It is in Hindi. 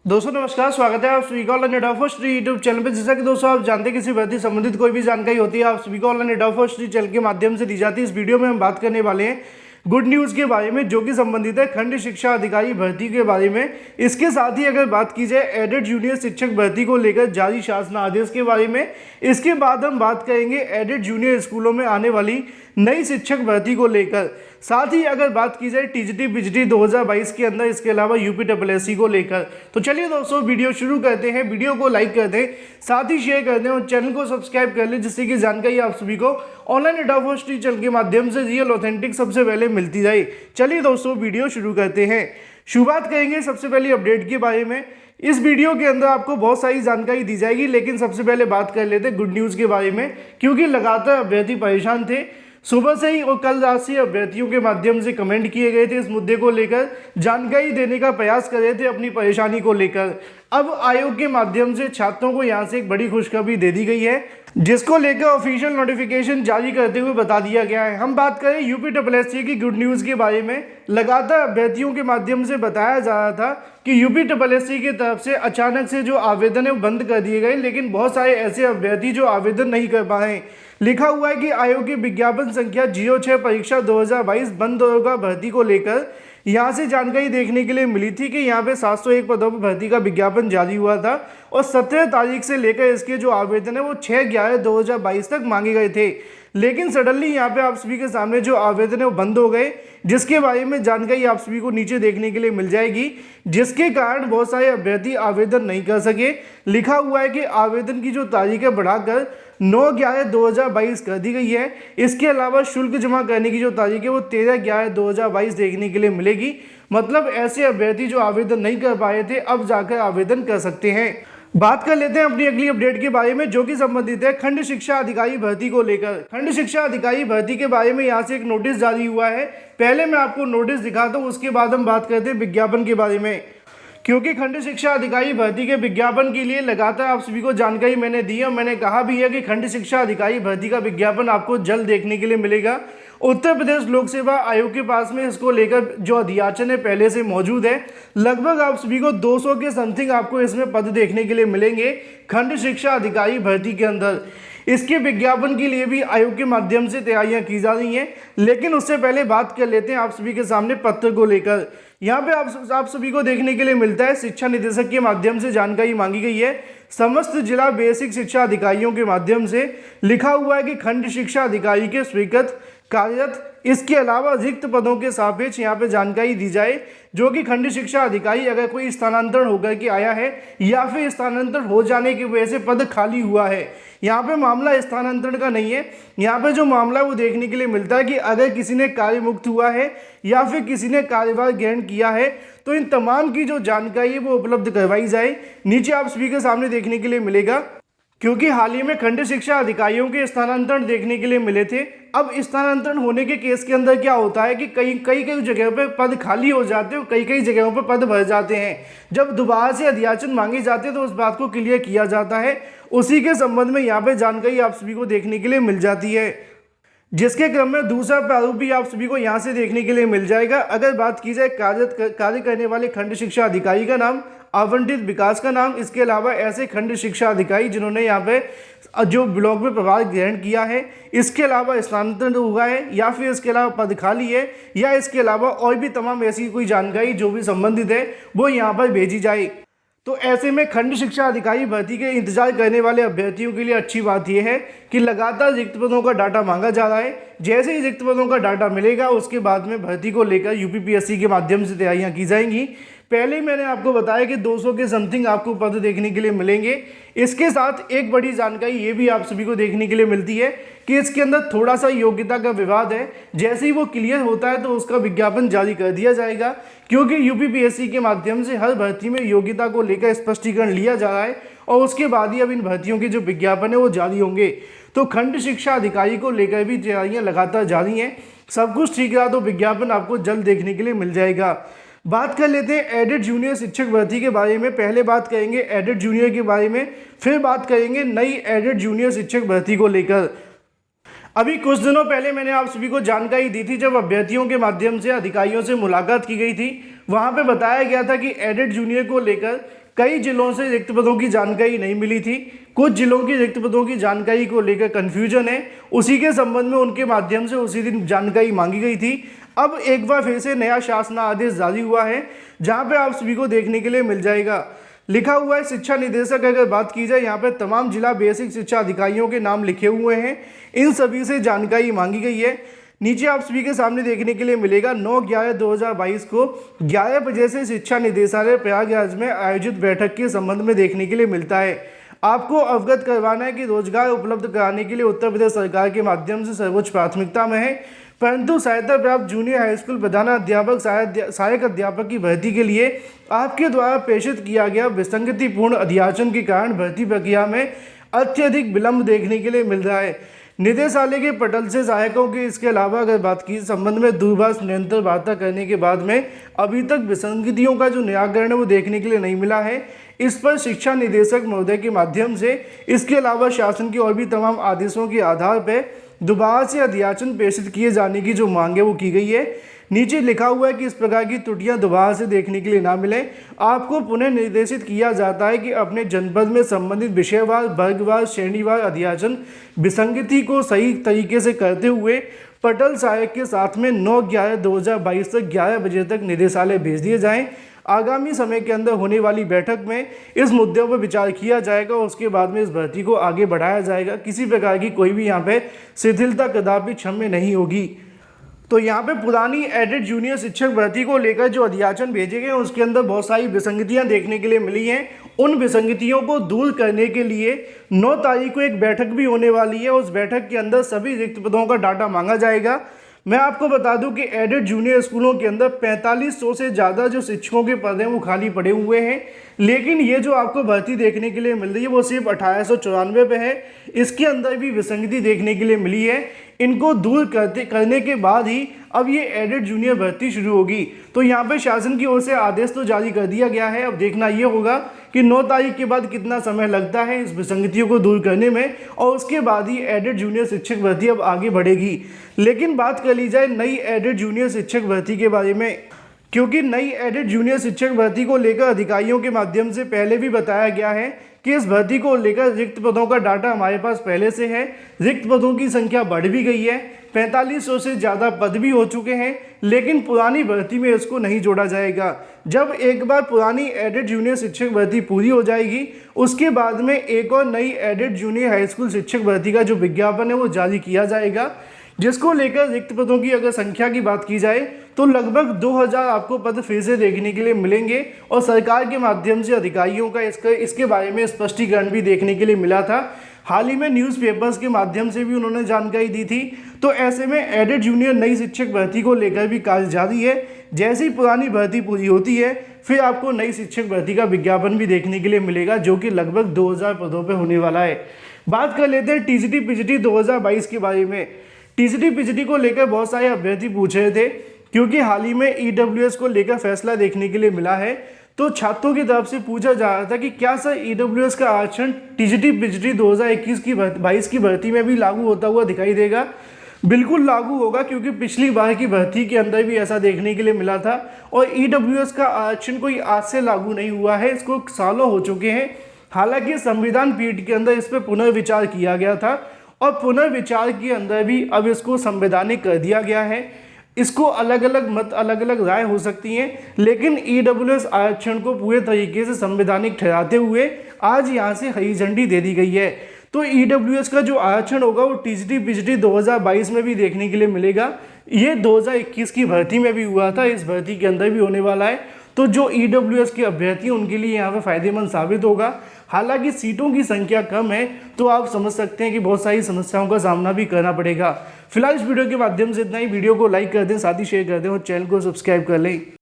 दोस्तों नमस्कार, स्वागत है आप सभी का ऑनलाइन एडा फर्स्ट यूट्यूब चैनल पे। जैसा कि दोस्तों आप जानते हैं किसी भर्ती संबंधित कोई भी जानकारी होती है आप सभी को ऑनलाइन एडा फर्स्ट चैनल के माध्यम से दी जाती है। इस वीडियो में हम बात करने वाले हैं गुड न्यूज़ के बारे में, जो कि संबंधित है खंड शिक्षा अधिकारी भर्ती के बारे में। इसके साथ ही अगर बात की जाए एडेड जूनियर शिक्षक भर्ती को लेकर जारी शासन आदेश के बारे में, इसके बाद हम बात करेंगे एडेड जूनियर स्कूलों में आने वाली नई शिक्षक भर्ती को लेकर। साथ ही अगर बात की जाए टीजीटी पीजीटी 2022 के अंदर, इसके अलावा यूपीएससी को लेकर। तो चलिए दोस्तों वीडियो शुरू करते हैं। वीडियो को लाइक कर दें, साथ ही शेयर कर दें और चैनल को सब्सक्राइब कर लें, जिससे कि जानकारी आप सभी को ऑनलाइन एडा फर्स्ट चैनल के माध्यम से रियल ऑथेंटिक सबसे पहले मिलती रहे। चलिए दोस्तों वीडियो शुरू करते हैं। शुरुआत करेंगे सबसे पहले अपडेट के बारे में। इस वीडियो के अंदर आपको बहुत सारी जानकारी दी जाएगी, लेकिन सबसे पहले बात कर लेते हैं गुड न्यूज़ के बारे में, क्योंकि लगातार अभ्यर्थी परेशान थे सुबह से ही और कल रात से अभ्यर्थियों के माध्यम से कमेंट किए गए थे। इस मुद्दे को लेकर जानकारी देने का प्रयास कर रहे थे अपनी परेशानी को लेकर। अब आयोग के माध्यम से छात्रों को यहां से एक बड़ी खुशखबरी दे दी गई है, जिसको लेकर ऑफिशियल नोटिफिकेशन जारी करते हुए बता दिया गया है। हम बात करें यूपीएससी की गुड न्यूज़ के बारे में। लगातार अभ्यर्थियों के माध्यम से बताया जा रहा था कि यूपीएससी की तरफ से अचानक से जो आवेदन है वो बंद कर दिए गए, लेकिन बहुत सारे ऐसे अभ्यर्थी जो आवेदन नहीं कर पाए। लिखा हुआ है कि आयोग की विज्ञापन संख्या 06 परीक्षा 2022 बंद होगा भर्ती को लेकर। यहाँ से जानकारी देखने के लिए मिली थी कि यहाँ पे 701 पदों पर भर्ती का विज्ञापन जारी हुआ था और 17 तारीख से लेकर इसके जो आवेदन है वो 6/11/2022 तक मांगे गए थे। लेकिन सडनली यहाँ पे आप सभी के सामने जो आवेदन है वो बंद हो गए, जिसके बारे में जानकारी आप सभी को नीचे देखने के लिए मिल जाएगी, जिसके कारण बहुत सारे अभ्यर्थी आवेदन नहीं कर सके। लिखा हुआ है कि आवेदन की जो तारीख है बढ़ाकर 9/11/2022 कर दी गई है। इसके अलावा शुल्क जमा करने की जो तारीख है वो 13/11/2022 देखने के लिए मिलेगी। मतलब ऐसे अभ्यर्थी जो आवेदन नहीं कर पाए थे अब जाकर आवेदन कर सकते हैं। बात कर लेते हैं अपनी अगली अपडेट के बारे में, जो कि संबंधित है खंड शिक्षा अधिकारी भर्ती को लेकर। खंड शिक्षा अधिकारी भर्ती के बारे में यहाँ से एक नोटिस जारी हुआ है। पहले मैं आपको नोटिस दिखाता हूँ, उसके बाद हम बात करते हैं विज्ञापन के बारे में, क्योंकि खंड शिक्षा अधिकारी भर्ती के विज्ञापन के लिए लगातार आप सभी को जानकारी मैंने दी है। मैंने कहा भी है कि खंड शिक्षा अधिकारी भर्ती का विज्ञापन आपको जल्द देखने के लिए मिलेगा। उत्तर प्रदेश लोक सेवा आयोग के पास में इसको लेकर जो अधियाचन है पहले से मौजूद है। लगभग आप सभी को 200 के समथिंग आपको इसमें पद देखने के लिए मिलेंगे खंड शिक्षा अधिकारी भर्ती के अंदर। इसके विज्ञापन के लिए भी आयोग के माध्यम से तैयारियां की जा रही हैं, लेकिन उससे पहले बात कर लेते हैं आप सभी के सामने पत्र को लेकर। यहाँ पे आप सभी को देखने के लिए मिलता है शिक्षा निदेशक के माध्यम से जानकारी मांगी गई है समस्त जिला बेसिक शिक्षा अधिकारियों के माध्यम से। लिखा हुआ है कि खंड शिक्षा अधिकारी के स्वीकृत कार्यरत, इसके अलावा रिक्त पदों के सापेक्ष यहाँ पे जानकारी दी जाए, जो कि खंड शिक्षा अधिकारी अगर कोई स्थानांतरण होकर के आया है या फिर स्थानांतरण हो जाने की वजह से पद खाली हुआ है। यहाँ पे मामला स्थानांतरण का नहीं है। यहाँ पे जो मामला है वो देखने के लिए मिलता है कि अगर किसी ने कार्य मुक्त हुआ है या फिर किसी ने कार्यभार ग्रहण किया है, तो इन तमाम की जो जानकारी है वो उपलब्ध करवाई जाए। नीचे आप सभी के सामने देखने के लिए मिलेगा, क्योंकि हाल ही में खंड शिक्षा अधिकारियों के स्थानांतरण देखने के लिए मिले थे। अब स्थानांतरण होने के केस के अंदर क्या होता है कि कई जगहों पे पद खाली हो जाते हैं और कई जगहों पे पद भर जाते हैं। जब दोबारा से अधियाचन मांगे जाते हैं तो उस बात को क्लियर किया जाता है। उसी के संबंध में यहाँ पे जानकारी आप सभी को देखने के लिए मिल जाती है, जिसके क्रम में दूसरा प्रारूप भी आप सभी को यहाँ से देखने के लिए मिल जाएगा। अगर बात की जाए कार्य करने वाले खंड शिक्षा अधिकारी का नाम, आवंटित विकास का नाम, इसके अलावा ऐसे खंड शिक्षा अधिकारी जिन्होंने यहाँ पे जो ब्लॉक में प्रभार ग्रहण किया है, इसके अलावा स्थानांतरण हुआ है या फिर इसके अलावा पद खाली है या इसके अलावा और भी तमाम ऐसी कोई जानकारी जो भी संबंधित है वो यहाँ पर भेजी जाए। तो ऐसे में खंड शिक्षा अधिकारी भर्ती के इंतजार करने वाले अभ्यर्थियों के लिए अच्छी बात यह है कि लगातार रिक्त पदों का डाटा मांगा जा रहा है। जैसे ही रिक्त पदों का डाटा मिलेगा उसके बाद में भर्ती को लेकर यूपीएससी के माध्यम से तैयारियां की जाएंगी। पहले ही मैंने आपको बताया कि 200 के समथिंग आपको पद देखने के लिए मिलेंगे। इसके साथ एक बड़ी जानकारी ये भी आप सभी को देखने के लिए मिलती है कि इसके अंदर थोड़ा सा योग्यता का विवाद है। जैसे ही वो क्लियर होता है तो उसका विज्ञापन जारी कर दिया जाएगा, क्योंकि यूपीएससी के माध्यम से हर भर्ती में योग्यता को लेकर स्पष्टीकरण लिया जा रहा है और उसके बाद ही अब इन भर्तियों के जो विज्ञापन है वो जारी होंगे। तो खंड शिक्षा अधिकारी को लेकर भी तैयारियां लगातार जारी हैं। सब कुछ ठीक रहा तो विज्ञापन आपको जल्द देखने के लिए मिल जाएगा। बात कर लेते हैं एडेड जूनियर शिक्षक भर्ती के बारे में। पहले बात करेंगे एडेड जूनियर के बारे में, फिर बात करेंगे नई एडेड जूनियर शिक्षक भर्ती को लेकर। अभी कुछ दिनों पहले मैंने आप सभी को जानकारी दी थी, जब अभ्यर्थियों के माध्यम से अधिकारियों से मुलाकात की गई थी, वहां पे बताया गया था कि एडेड जूनियर को लेकर कई जिलों से रिक्त पदों की जानकारी नहीं मिली थी। कुछ जिलों की रिक्त पदों की जानकारी को लेकर कन्फ्यूजन है, उसी के संबंध में उनके माध्यम से उसी दिन जानकारी मांगी गई थी। अब एक बार फिर से नया शासन आदेश जारी हुआ है, जहां पे आप सभी को देखने के लिए मिल जाएगा। लिखा हुआ है शिक्षा निदेशक, अगर बात की जाए यहाँ पे तमाम जिला बेसिक शिक्षा अधिकारियों के नाम लिखे हुए हैं, इन सभी से जानकारी मांगी गई है। नीचे आप सभी के सामने देखने के लिए मिलेगा 9/11/2022 को 11 बजे से शिक्षा निदेशालय प्रयागराज में आयोजित बैठक के संबंध में देखने के लिए मिलता है। आपको अवगत करवाना है कि रोजगार उपलब्ध कराने के लिए उत्तर प्रदेश सरकार के माध्यम से सर्वोच्च प्राथमिकता में है, परंतु सहायता प्राप्त जूनियर हाई स्कूल प्रधानाध्यापक सहायक अध्यापक की भर्ती के लिए आपके द्वारा प्रेषित किया गया विसंगतिपूर्ण अध्याचन के कारण भर्ती प्रक्रिया में अत्यधिक विलंब देखने के लिए मिल रहा है। निदेशालय के पटल से सहायकों के इसके अलावा अगर बात की संबंध में दूरभाष निरंतर वार्ता करने के बाद में अभी तक विसंगतियों का जो निराकरण है वो देखने के लिए नहीं मिला है। इस पर शिक्षा निदेशक महोदय के माध्यम से इसके अलावा शासन के और भी तमाम आदेशों के आधार पर दोबारा से अध्याचन प्रेषित किए जाने की जो मांग है वो की गई है। नीचे लिखा हुआ है कि इस प्रकार की त्रुटियां दोबारा से देखने के लिए ना मिले, आपको पुनः निर्देशित किया जाता है कि अपने जनपद में संबंधित विषयवार, वर्गवार, श्रेणीवार अध्याचन विसंगति को सही तरीके से करते हुए पटल सहायक के साथ में 9/11/2022 तक 11 बजे तक निदेशालय भेज दिए जाएं। आगामी समय के अंदर होने वाली बैठक में इस मुद्दों पर विचार किया जाएगा और उसके बाद में इस भर्ती को आगे बढ़ाया जाएगा। किसी प्रकार की कोई भी यहाँ पे शिथिलता कदापि क्षम्य नहीं होगी। तो यहाँ पे पुरानी एडेड जूनियर शिक्षक भर्ती को लेकर जो अध्याचन भेजे गए उसके अंदर बहुत सारी विसंगतियाँ देखने के लिए मिली हैं। उन विसंगतियों को दूर करने के लिए 9 तारीख को एक बैठक भी होने वाली है। उस बैठक के अंदर सभी रिक्त पदों का डाटा मांगा जाएगा। मैं आपको बता दूं कि एडेड जूनियर स्कूलों के अंदर 4500 से ज़्यादा जो शिक्षकों के पद हैं वो खाली पड़े हुए हैं, लेकिन ये जो आपको भर्ती देखने के लिए मिल रही है वो सिर्फ 1894 पे है। इसके अंदर भी विसंगति देखने के लिए मिली है। इनको दूर करने के बाद ही अब ये एडेड जूनियर भर्ती शुरू होगी। तो यहाँ पे शासन की ओर से आदेश तो जारी कर दिया गया है। अब देखना ये होगा कि 9 तारीख के बाद कितना समय लगता है इस विसंगतियों को दूर करने में, और उसके बाद ही एडेड जूनियर शिक्षक भर्ती अब आगे बढ़ेगी। लेकिन बात कर ली जाए नई एडेड जूनियर शिक्षक भर्ती के बारे में, क्योंकि नई एडेड जूनियर शिक्षक भर्ती को लेकर अधिकारियों के माध्यम से पहले भी बताया गया है कि इस भर्ती को लेकर रिक्त पदों का डाटा हमारे पास पहले से है। रिक्त पदों की संख्या बढ़ भी गई है, 4500 से ज़्यादा पद भी हो चुके हैं, लेकिन पुरानी भर्ती में इसको नहीं जोड़ा जाएगा। जब एक बार पुरानी एडेड जूनियर शिक्षक भर्ती पूरी हो जाएगी उसके बाद में एक और नई एडेड जूनियर हाई स्कूल शिक्षक भर्ती का जो विज्ञापन है वो जारी किया जाएगा, जिसको लेकर रिक्त पदों की अगर संख्या की बात की जाए तो लगभग 2000 आपको पद फिर से देखने के लिए मिलेंगे। और सरकार के माध्यम से अधिकारियों का इसके बारे में स्पष्टीकरण भी देखने के लिए मिला था। हाल ही में न्यूज़पेपर्स के माध्यम से भी उन्होंने जानकारी दी थी। तो ऐसे में एडेड जूनियर नई शिक्षक भर्ती को लेकर भी कार्य जारी है। जैसे ही पुरानी भर्ती पूरी होती है फिर आपको नई शिक्षक भर्ती का विज्ञापन भी देखने के लिए मिलेगा, जो कि लगभग 2000 पदों पर होने वाला है। बात कर लेते हैं टीजीटी पीजीटी 2022 के बारे में। टीजीटी पीजीटी को लेकर बहुत सारे अभ्यर्थी पूछ रहे थे, क्योंकि हाल ही में ईडब्ल्यूएस को लेकर फैसला देखने के लिए मिला है। तो छात्रों की तरफ से पूछा जा रहा था कि क्या सर ईडब्ल्यूएस का आरक्षण टीजीटी पीजीटी 2021 की भर्ती में भी लागू होता हुआ दिखाई देगा? बिल्कुल लागू होगा, क्योंकि पिछली बार की भर्ती के अंदर भी ऐसा देखने के लिए मिला था। और ईडब्ल्यूएस का आरक्षण कोई आज से लागू नहीं हुआ है, इसको सालों हो चुके हैं। हालांकि संविधान पीठ के अंदर इस पर पुनर्विचार किया गया था और पुनर्विचार के अंदर भी अब इसको संवैधानिक कर दिया गया है। इसको अलग अलग मत, अलग अलग राय हो सकती हैं, लेकिन ईडब्ल्यूएस आरक्षण को पूरे तरीके से संवैधानिक ठहराते हुए आज यहाँ से हरी झंडी दे दी गई है। तो ईडब्ल्यूएस का जो आरक्षण होगा वो टीजीटी पीजीटी 2022 में भी देखने के लिए मिलेगा। ये 2021 की भर्ती में भी हुआ था, इस भर्ती के अंदर भी होने वाला है। तो जो ईडब्ल्यूएस के अभ्यर्थी उनके लिए यहाँ पे फायदेमंद साबित होगा। हालांकि सीटों की संख्या कम है, तो आप समझ सकते हैं कि बहुत सारी समस्याओं का सामना भी करना पड़ेगा। फिलहाल इस वीडियो के माध्यम से इतना ही। वीडियो को लाइक कर दें, साथ ही शेयर कर दें और चैनल को सब्सक्राइब कर लें।